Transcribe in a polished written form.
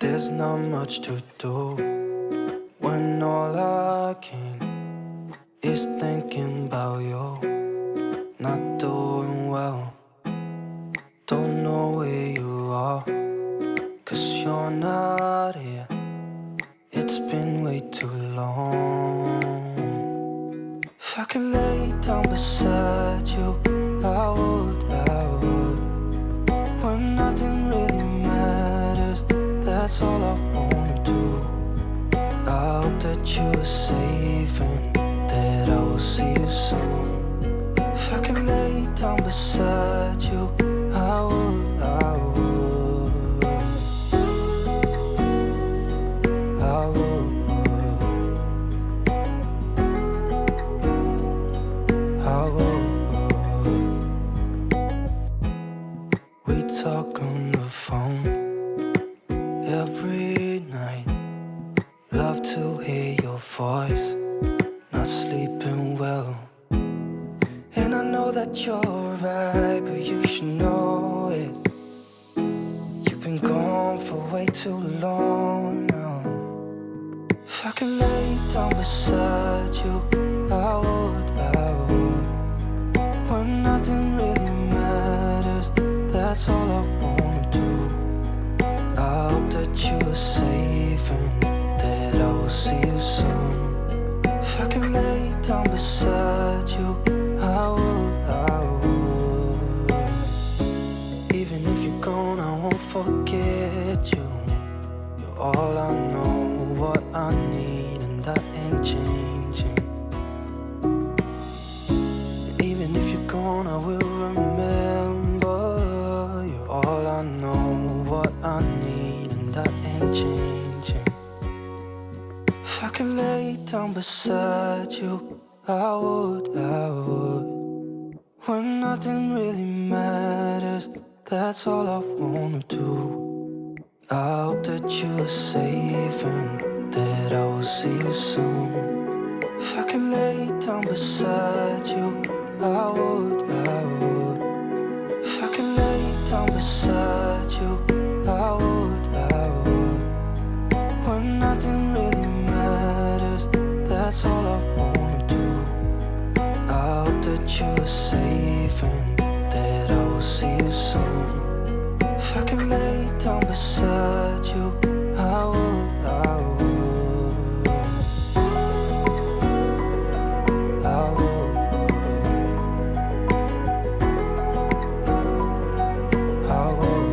There's not much to do when all I can is thinking about you. Not doing well, don't know where you are, 'cause you're not here. It's been way too long. If I could lay down beside you, I would. When nothing really matters, that's all I wanna do. I hope that you are safe and that I will see you soon. If I could lay down beside you, I would. I would. We talk on the phone every night. Love to hear your voice. Not sleeping well, and I know that you're right, but you should know it. You've been gone for way too long now. If I could lay down beside you, I would. When nothing really matters, that's all I wanna do. I hope that you are safe and that I will see you soon. If I could lay down beside you, I would. Even if you're gone, I won't forget you. You're all I know, what I need, and that ain't changing. And even if you're gone, I will remember. You're all I know, what I need, and that ain't changing. If I could lay down beside you, I would. When nothing really matters, that's all I wanna do. I hope that you are safe and that I will see you soon. If I could lay down beside you, I would. If I could lay down beside you, I would. When nothing really matters, that's all I wanna do. I hope that you are safe and that I will see you soon. If I could lay down beside you, I would. I would. I would. I would.